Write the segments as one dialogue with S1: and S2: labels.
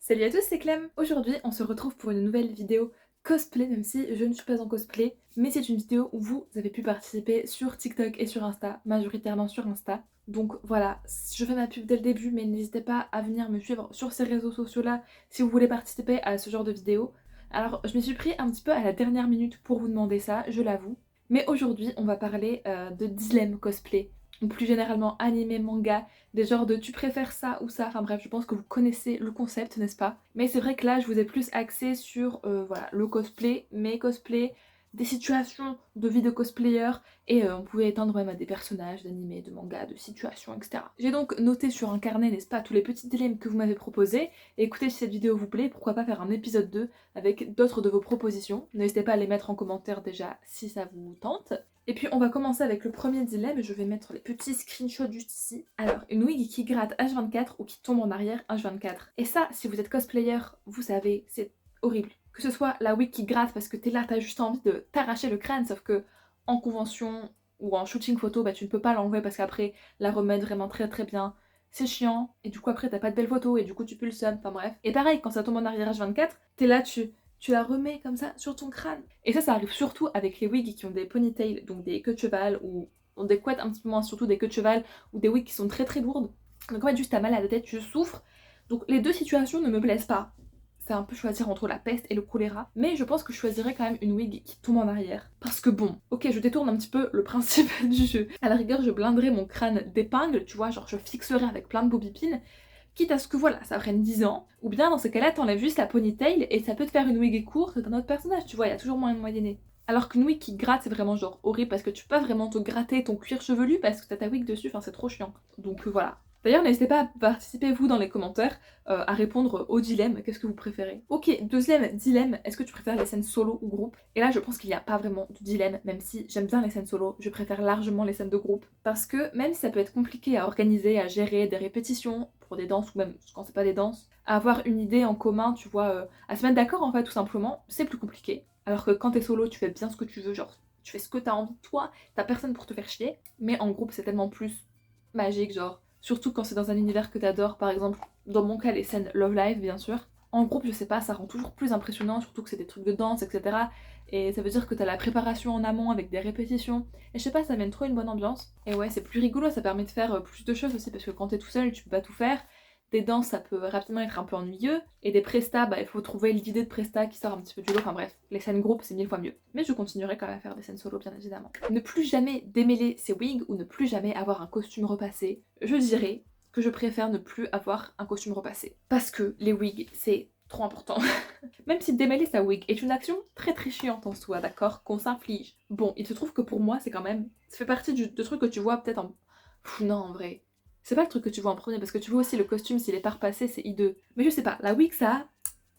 S1: Salut à tous, c'est Clem. Aujourd'hui, on se retrouve pour une nouvelle vidéo cosplay, même si je ne suis pas en cosplay, mais c'est une vidéo où vous avez pu participer sur TikTok et sur Insta, majoritairement sur Insta. Donc voilà, je fais ma pub dès le début, mais n'hésitez pas à venir me suivre sur ces réseaux sociaux-là si vous voulez participer à ce genre de vidéo. Alors, je me suis pris un petit peu à la dernière minute pour vous demander ça, je l'avoue. Mais aujourd'hui, on va parler de dilemme cosplay, ou plus généralement anime, manga, des genres de tu préfères ça ou ça, enfin bref, je pense que vous connaissez le concept, n'est-ce pas? Mais c'est vrai que là, je vous ai plus axé sur voilà, le cosplay, mes cosplays, des situations de vie de cosplayer, et on pouvait étendre même à des personnages d'animés, de mangas, de situations, etc. J'ai donc noté sur un carnet, n'est-ce pas, tous les petits dilemmes que vous m'avez proposés, et écoutez, si cette vidéo vous plaît, pourquoi pas faire un épisode 2 avec d'autres de vos propositions. N'hésitez pas à les mettre en commentaire déjà si ça vous tente. Et puis on va commencer avec le premier dilemme, je vais mettre les petits screenshots juste ici. Alors, une wig qui gratte H24 ou qui tombe en arrière H24. Et ça, si vous êtes cosplayer, vous savez, c'est horrible. Que ce soit la wig qui gratte parce que t'es là, t'as juste envie de t'arracher le crâne, sauf que en convention ou en shooting photo, bah tu ne peux pas l'enlever parce qu'après, la remettre vraiment très très bien, c'est chiant, et du coup après t'as pas de belles photos, et du coup tu pues le seum, enfin bref. Et pareil, quand ça tombe en arrière H24, t'es là, tu la remets comme ça sur ton crâne. Et ça arrive surtout avec les wigs qui ont des ponytails, donc des queues de cheval, ou ont des couettes un petit peu moins, surtout des queues de cheval, ou des wigs qui sont très très lourdes. Donc en fait, juste t'as mal à la tête, tu souffres. Donc les deux situations ne me plaisent pas. C'est un peu choisir entre la peste et le choléra. Mais je pense que je choisirais quand même une wig qui tombe en arrière. Parce que bon, ok, je détourne un petit peu le principe du jeu. À la rigueur, je blinderais mon crâne d'épingles, tu vois, genre je fixerais avec plein de bobipines, quitte à ce que voilà, ça prenne 10 ans, ou bien dans ce cas-là, t'enlèves juste la ponytail et ça peut te faire une wig courte d'un autre personnage, tu vois, il y a toujours moyen de moyenner. Alors qu'une wig qui gratte, c'est vraiment genre horrible parce que tu peux pas vraiment te gratter ton cuir chevelu parce que t'as ta wig dessus, enfin c'est trop chiant. Donc voilà. D'ailleurs, n'hésitez pas à participer vous dans les commentaires à répondre au dilemme, qu'est-ce que vous préférez. Ok, deuxième dilemme, est-ce que tu préfères les scènes solo ou groupe? Et là, je pense qu'il n'y a pas vraiment de dilemme, même si j'aime bien les scènes solo, je préfère largement les scènes de groupe. Parce que même si ça peut être compliqué à organiser, à gérer des répétitions pour des danses ou même quand c'est pas des danses, à avoir une idée en commun, tu vois, à se mettre d'accord en fait tout simplement, c'est plus compliqué. Alors que quand t'es solo, tu fais bien ce que tu veux, genre tu fais ce que t'as envie de toi, t'as personne pour te faire chier, mais en groupe c'est tellement plus magique, genre surtout quand c'est dans un univers que t'adores, par exemple, dans mon cas, les scènes Love Live, bien sûr. En groupe, je sais pas, ça rend toujours plus impressionnant, surtout que c'est des trucs de danse, etc. Et ça veut dire que t'as la préparation en amont avec des répétitions. Et je sais pas, ça mène trop une bonne ambiance. Et ouais, c'est plus rigolo, ça permet de faire plus de choses aussi, parce que quand t'es tout seul, tu peux pas tout faire. Des danses, ça peut rapidement être un peu ennuyeux. Et des prestats, bah il faut trouver l'idée de prestat qui sort un petit peu du lot. Enfin bref, les scènes groupes, c'est 1000 fois mieux. Mais je continuerai quand même à faire des scènes solo, bien évidemment. Ne plus jamais démêler ses wigs ou ne plus jamais avoir un costume repassé. Je dirais que je préfère ne plus avoir un costume repassé. Parce que les wigs, c'est trop important. Même si démêler sa wig est une action très très chiante en soi, d'accord, qu'on s'inflige. Bon, il se trouve que pour moi, c'est quand même... Ça fait partie de trucs que tu vois peut-être en... Pff, non, en vrai. C'est pas le truc que tu vois en premier, parce que tu vois aussi le costume, s'il est pas repassé, c'est hideux. Mais je sais pas, la wig, ça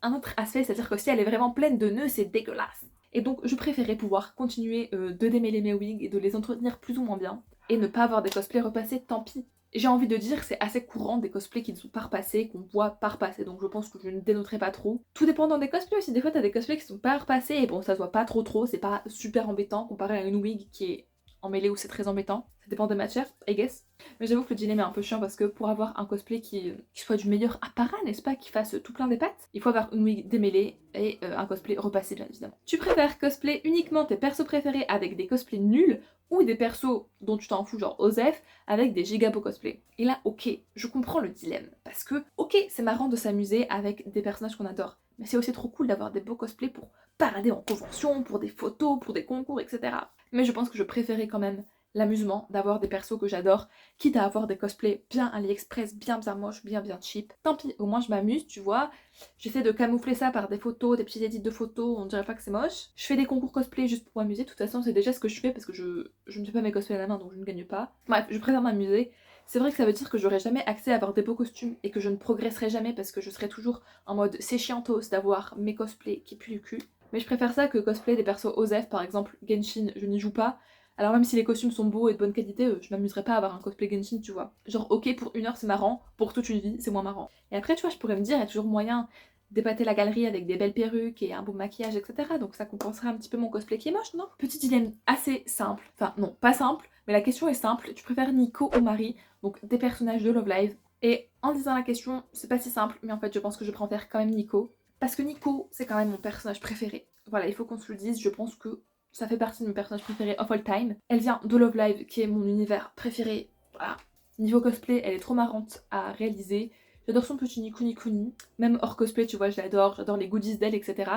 S1: a un autre aspect, c'est-à-dire que si elle est vraiment pleine de nœuds, c'est dégueulasse. Et donc, je préférais pouvoir continuer de démêler mes wigs et de les entretenir plus ou moins bien, et ne pas avoir des cosplays repassés, tant pis. J'ai envie de dire que c'est assez courant des cosplays qui ne sont pas repassés, qu'on voit pas repasser, donc je pense que je ne dénoterai pas trop. Tout dépendant des cosplays aussi, des fois t'as des cosplays qui sont pas repassés, et bon ça se voit pas trop, c'est pas super embêtant comparé à une wig qui est emmêlée où c'est très embêtant. Ça dépend des matières, I guess. Mais j'avoue que le dilemme est un peu chiant parce que pour avoir un cosplay qui soit du meilleur apparat, n'est-ce pas, qui fasse tout plein des pattes, il faut avoir une wig démêlée et un cosplay repassé bien évidemment. Tu préfères cosplay uniquement tes persos préférés avec des cosplays nuls ou des persos dont tu t'en fous, genre Osef, avec des giga beaux cosplays. Et là, ok, je comprends le dilemme, parce que, ok, c'est marrant de s'amuser avec des personnages qu'on adore, mais c'est aussi trop cool d'avoir des beaux cosplays pour parader en convention, pour des photos, pour des concours, etc. Mais je pense que je préférais quand même l'amusement d'avoir des persos que j'adore, quitte à avoir des cosplays bien AliExpress, bien bien moches, bien bien cheap. Tant pis, au moins je m'amuse, tu vois. J'essaie de camoufler ça par des photos, des petits edits de photos, on dirait pas que c'est moche. Je fais des concours cosplay juste pour m'amuser, de toute façon c'est déjà ce que je fais parce que je ne fais pas mes cosplays à la main donc je ne gagne pas. Bref, je préfère m'amuser. C'est vrai que ça veut dire que j'aurai jamais accès à avoir des beaux costumes et que je ne progresserai jamais parce que je serai toujours en mode c'est chiantos d'avoir mes cosplays qui puent du cul. Mais je préfère ça que cosplay des persos OZEF, par exemple Genshin, je n'y joue pas. Alors même si les costumes sont beaux et de bonne qualité, je m'amuserais pas à avoir un cosplay Genshin, tu vois. Genre ok pour une heure c'est marrant, pour toute une vie c'est moins marrant. Et après tu vois je pourrais me dire, il y a toujours moyen d'épater la galerie avec des belles perruques et un beau maquillage, etc. Donc ça compenserait un petit peu mon cosplay qui est moche, non? Petit dilemme assez simple, enfin non, pas simple, mais la question est simple, tu préfères Nico ou Marie, donc des personnages de Love Live, Et en disant la question, c'est pas si simple, mais en fait je pense que je préfère quand même Nico. Parce que Nico, c'est quand même mon personnage préféré. Voilà, il faut qu'on se le dise, je pense que ça fait partie de mes personnages préférés of all time. Elle vient de Love Live, qui est mon univers préféré. Voilà. Niveau cosplay, elle est trop marrante à réaliser. J'adore son petit Nico Niconi. Même hors cosplay, tu vois, je l'adore. J'adore les goodies d'elle, etc.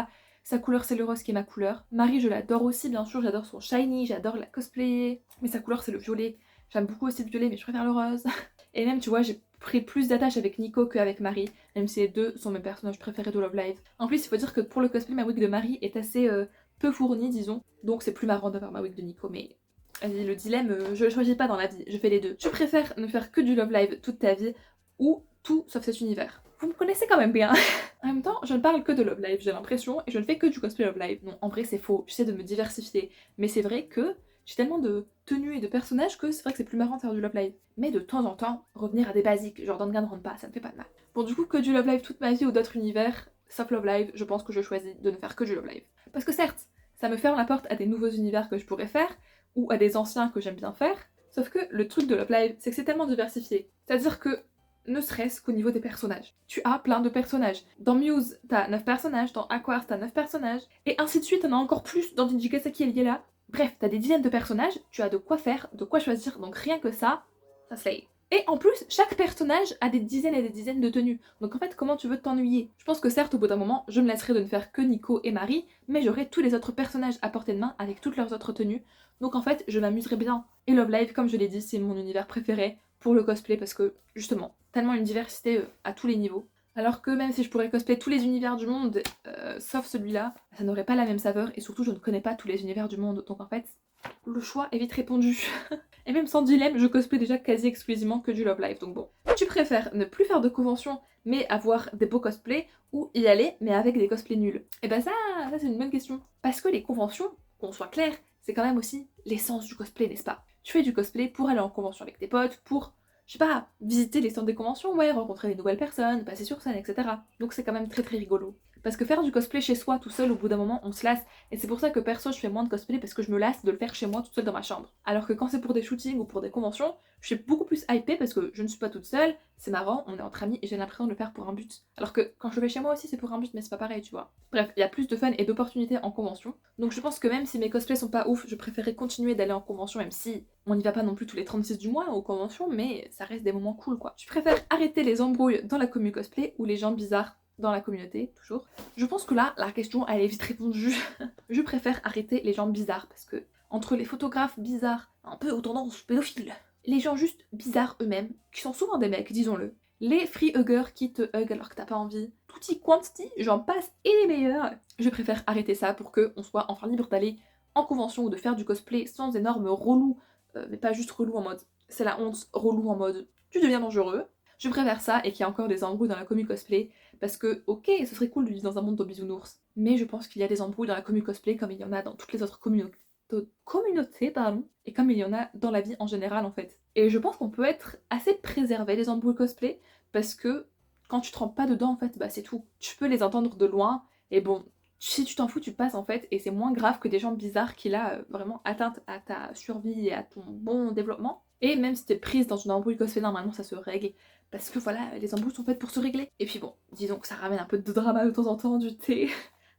S1: Sa couleur, c'est le rose qui est ma couleur. Marie, je l'adore aussi, bien sûr. J'adore son shiny, j'adore la cosplayer. Mais sa couleur, c'est le violet. J'aime beaucoup aussi le violet, mais je préfère le rose. Et même, tu vois, j'ai pris plus d'attache avec Nico qu'avec Marie, même si les deux sont mes personnages préférés de Love Live. En plus, il faut dire que pour le cosplay, ma wig de Marie est assez peu fournie, disons. Donc c'est plus marrant d'avoir ma wig de Nico, mais vas-y, le dilemme, je le choisis pas dans la vie, je fais les deux. Tu préfères ne faire que du Love Live toute ta vie ou tout sauf cet univers? Vous me connaissez quand même bien. En même temps, je ne parle que de Love Live, j'ai l'impression, et je ne fais que du cosplay Love Live. Non, en vrai, c'est faux, j'essaie de me diversifier. Mais c'est vrai que j'ai tellement de tenues et de personnages que c'est vrai que c'est plus marrant de faire du Love Live. Mais de temps en temps, revenir à des basiques, genre Danganronpa, ça me fait pas de mal. Bon, du coup, que du Love Live toute ma vie ou d'autres univers, sauf Love Live, je pense que je choisis de ne faire que du Love Live. Parce que certes, ça me ferme la porte à des nouveaux univers que je pourrais faire, ou à des anciens que j'aime bien faire, sauf que le truc de Love Live, c'est que c'est tellement diversifié. C'est-à-dire que ne serait-ce qu'au niveau des personnages. Tu as plein de personnages. Dans Muse, t'as 9 personnages, dans Aquars, t'as 9 personnages, et ainsi de suite, t'en as encore plus dans Jinjigasaki Liela. Bref, t'as des dizaines de personnages, tu as de quoi faire, de quoi choisir, donc rien que ça slay. Et en plus, chaque personnage a des dizaines et des dizaines de tenues. Donc en fait, comment tu veux t'ennuyer? Je pense que certes, au bout d'un moment, je me lasserai de ne faire que Nico et Marie, mais j'aurai tous les autres personnages à portée de main avec toutes leurs autres tenues. Donc en fait, je m'amuserai bien. Et Love Live, comme je l'ai dit, c'est mon univers préféré pour le cosplay parce que, justement, tellement une diversité à tous les niveaux. Alors que même si je pourrais cosplayer tous les univers du monde, sauf celui-là, ça n'aurait pas la même saveur et surtout je ne connais pas tous les univers du monde. Donc en fait, le choix est vite répondu. Et même sans dilemme, je cosplay déjà quasi exclusivement que du Love Live, donc bon. Tu préfères ne plus faire de conventions mais avoir des beaux cosplays ou y aller mais avec des cosplays nuls? Et bah ça c'est une bonne question. Parce que les conventions, qu'on soit clair, c'est quand même aussi l'essence du cosplay, n'est-ce pas? Tu fais du cosplay pour aller en convention avec tes potes, pour, je sais pas, visiter les stands des conventions, ouais, rencontrer des nouvelles personnes, passer sur scène, etc. Donc c'est quand même très très rigolo. Parce que faire du cosplay chez soi tout seul, au bout d'un moment, on se lasse. Et c'est pour ça que perso, je fais moins de cosplay parce que je me lasse de le faire chez moi toute seule dans ma chambre. Alors que quand c'est pour des shootings ou pour des conventions, je suis beaucoup plus hypée parce que je ne suis pas toute seule, c'est marrant, on est entre amis et j'ai l'impression de le faire pour un but. Alors que quand je le fais chez moi aussi, c'est pour un but, mais c'est pas pareil, tu vois. Bref, il y a plus de fun et d'opportunités en convention. Donc je pense que même si mes cosplays sont pas ouf, je préférerais continuer d'aller en convention, même si on n'y va pas non plus tous les 36 du mois aux conventions, mais ça reste des moments cool quoi. Tu préfères arrêter les embrouilles dans la commu cosplay ou les gens bizarres dans la communauté, toujours? Je pense que là, la question, elle est vite répondue. Je préfère arrêter les gens bizarres, parce que entre les photographes bizarres, un peu aux tendances pédophiles, les gens juste bizarres eux-mêmes, qui sont souvent des mecs, disons-le, les free huggers qui te hug alors que t'as pas envie, tutti quanti, j'en passe et les meilleurs, je préfère arrêter ça pour qu'on soit enfin libre d'aller en convention ou de faire du cosplay sans énorme relou, mais pas juste relou en mode c'est la honte, relou en mode tu deviens dangereux. Je préfère ça et qu'il y a encore des embrouilles dans la commu cosplay parce que, ok, ce serait cool de vivre dans un monde de bisounours, mais je pense qu'il y a des embrouilles dans la commu cosplay comme il y en a dans toutes les autres communautés, pardon, et comme il y en a dans la vie en général en fait. Et je pense qu'on peut être assez préservé des embrouilles cosplay parce que quand tu te rends pas dedans en fait, bah c'est tout. Tu peux les entendre de loin et bon, si tu t'en fous, tu passes en fait et c'est moins grave que des gens bizarres qui là vraiment atteintent à ta survie et à ton bon développement. Et même si t'es prise dans une embrouille cosplay, normalement ça se règle. Parce que voilà, les embrouilles sont faites pour se régler. Et puis bon, disons que ça ramène un peu de drama de temps en temps, du thé.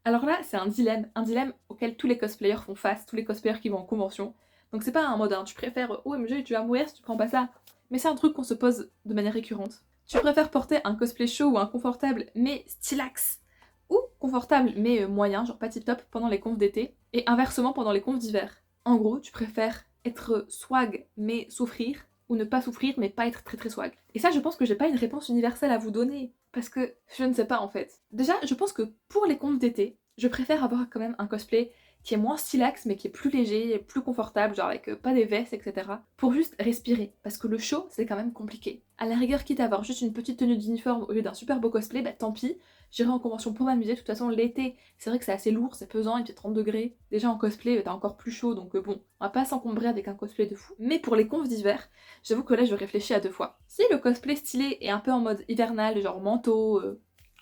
S1: Alors là, c'est un dilemme auquel tous les cosplayers font face, tous les cosplayers qui vont en convention. Donc c'est pas un mode, hein, tu préfères OMG, tu vas mourir si tu prends pas ça. Mais c'est un truc qu'on se pose de manière récurrente. Tu préfères porter un cosplay chaud ou inconfortable mais stylax, ou confortable mais moyen, genre pas tip top pendant les confs d'été, et inversement pendant les confs d'hiver. En gros, tu préfères être swag mais souffrir, ou ne pas souffrir mais pas être très très swag. Et ça, je pense que j'ai pas une réponse universelle à vous donner, parce que je ne sais pas en fait. Déjà, je pense que pour les confs d'été, je préfère avoir quand même un cosplay qui est moins stylax mais qui est plus léger, plus confortable, genre avec pas des vestes, etc. Pour juste respirer, parce que le chaud c'est quand même compliqué. À la rigueur, quitte à avoir juste une petite tenue d'uniforme au lieu d'un super beau cosplay, bah tant pis, j'irai en convention pour m'amuser. De toute façon, l'été, c'est vrai que c'est assez lourd, c'est pesant, il fait 30 degrés. Déjà en cosplay, t'as encore plus chaud, donc bon, on va pas s'encombrer avec un cosplay de fou. Mais pour les confs d'hiver, j'avoue que là je réfléchis à deux fois. Si le cosplay stylé est un peu en mode hivernal, genre manteau,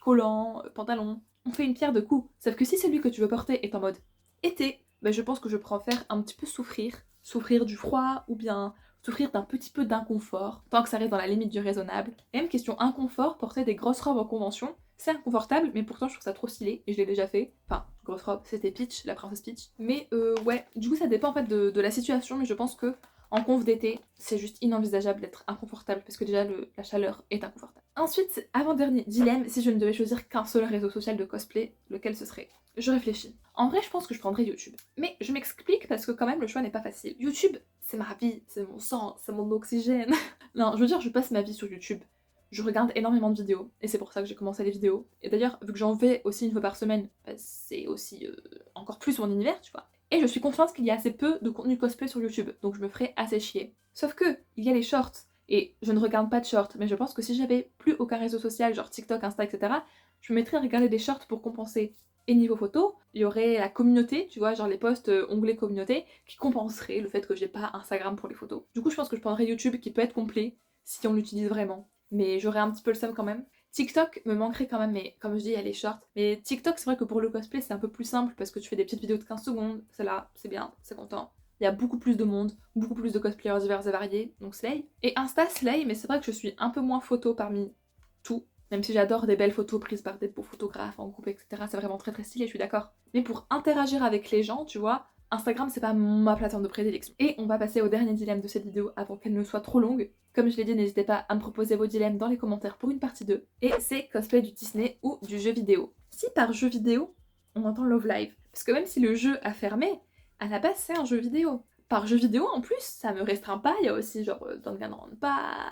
S1: collant, pantalon, on fait une pierre de coups. Sauf que si celui que tu veux porter est en mode été, bah je pense que je préfère un petit peu souffrir du froid ou bien souffrir d'un petit peu d'inconfort, tant que ça reste dans la limite du raisonnable. Et même question inconfort, porter des grosses robes en convention, c'est inconfortable, mais pourtant je trouve ça trop stylé, et je l'ai déjà fait. Enfin, grosse robe, c'était Peach, la princesse Peach. Mais ouais, du coup ça dépend en fait de la situation, mais je pense que en conf d'été, c'est juste inenvisageable d'être inconfortable, parce que déjà la chaleur est inconfortable. Ensuite, avant-dernier dilemme, si je ne devais choisir qu'un seul réseau social de cosplay, lequel ce serait? Je réfléchis. En vrai, je pense que je prendrais YouTube. Mais je m'explique parce que quand même, le choix n'est pas facile. YouTube, c'est ma vie, c'est mon sang, c'est mon oxygène. Non, je veux dire, je passe ma vie sur YouTube. Je regarde énormément de vidéos, et c'est pour ça que j'ai commencé les vidéos. Et d'ailleurs, vu que j'en fais aussi une fois par semaine, bah, c'est aussi encore plus mon univers, tu vois. Et je suis consciente qu'il y a assez peu de contenu cosplay sur YouTube, donc je me ferai assez chier. Sauf que, il y a les shorts, et je ne regarde pas de shorts, mais je pense que si j'avais plus aucun réseau social, genre TikTok, Insta, etc., je me mettrais à regarder des shorts pour compenser. Et niveau photo, il y aurait la communauté, tu vois, genre les posts onglets communauté, qui compenseraient le fait que j'ai pas Instagram pour les photos. Du coup, je pense que je prendrais YouTube qui peut être complet, si on l'utilise vraiment. Mais j'aurais un petit peu le seum quand même. TikTok me manquerait quand même, mais comme je dis, il y a les shorts. Mais TikTok, c'est vrai que pour le cosplay, c'est un peu plus simple parce que tu fais des petites vidéos de 15 secondes, c'est là, c'est bien, c'est content. Il y a beaucoup plus de monde, beaucoup plus de cosplayers divers et variés, donc slay. Et Insta slay, mais c'est vrai que je suis un peu moins photo parmi tout. Même si j'adore des belles photos prises par des beaux photographes en groupe, etc. C'est vraiment très très stylé, je suis d'accord. Mais pour interagir avec les gens, tu vois, Instagram c'est pas ma plateforme de prédilection. Et on va passer au dernier dilemme de cette vidéo avant qu'elle ne soit trop longue. Comme je l'ai dit, n'hésitez pas à me proposer vos dilemmes dans les commentaires pour une partie 2. Et c'est cosplay du Disney ou du jeu vidéo. Si par jeu vidéo, on entend Love Live. Parce que même si le jeu a fermé, à la base c'est un jeu vidéo. Par jeu vidéo en plus, ça me restreint pas, il y a aussi genre Danganronpa,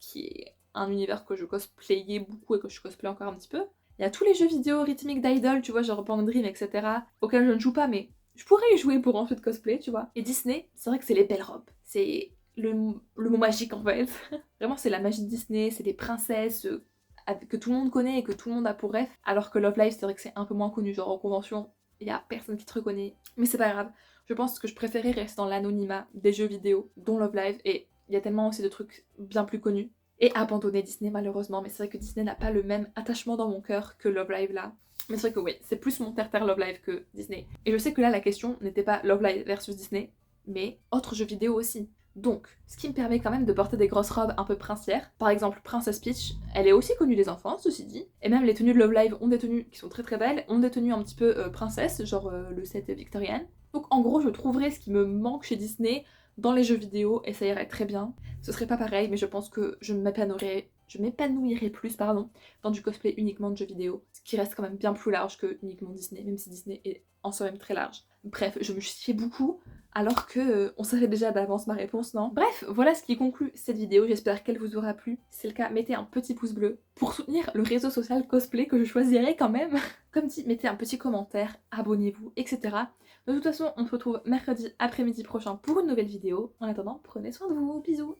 S1: qui est un univers que je cosplayais beaucoup et que je cosplay encore un petit peu. Il y a tous les jeux vidéo rythmiques d'idol, tu vois, genre Bang Dream, etc., auxquels je ne joue pas, mais je pourrais y jouer pour ensuite cosplay, tu vois. Et Disney, c'est vrai que c'est les belles robes. C'est le mot magique en fait. Vraiment, c'est la magie de Disney, c'est des princesses que tout le monde connaît et que tout le monde a pour rêve. Alors que Love Live, c'est vrai que c'est un peu moins connu, genre en convention, il y a personne qui te reconnaît. Mais c'est pas grave. Je pense que je préférais rester dans l'anonymat des jeux vidéo, dont Love Live, et il y a tellement aussi de trucs bien plus connus. Et abandonner Disney malheureusement, mais c'est vrai que Disney n'a pas le même attachement dans mon cœur que Love Live là. Mais c'est vrai que oui, c'est plus mon terre-terre Love Live que Disney. Et je sais que là la question n'était pas Love Live versus Disney, mais autres jeux vidéo aussi. Donc, ce qui me permet quand même de porter des grosses robes un peu princières. Par exemple, Princess Peach, elle est aussi connue des enfants, ceci dit. Et même les tenues de Love Live ont des tenues qui sont très très belles, ont des tenues un petit peu princesse, genre le set victorienne. Donc en gros, je trouverais ce qui me manque chez Disney dans les jeux vidéo et ça irait très bien. Ce serait pas pareil, mais je pense que je m'épanouirais plus, pardon, dans du cosplay uniquement de jeux vidéo, ce qui reste quand même bien plus large que uniquement Disney, même si Disney est en soi-même très large. Bref, je me justifiais beaucoup, alors que on savait déjà d'avance ma réponse, non? Bref, voilà ce qui conclut cette vidéo, j'espère qu'elle vous aura plu. Si c'est le cas, mettez un petit pouce bleu pour soutenir le réseau social cosplay que je choisirais quand même. Comme dit, mettez un petit commentaire, abonnez-vous, etc. De toute façon, on se retrouve mercredi après-midi prochain pour une nouvelle vidéo. En attendant, prenez soin de vous, bisous!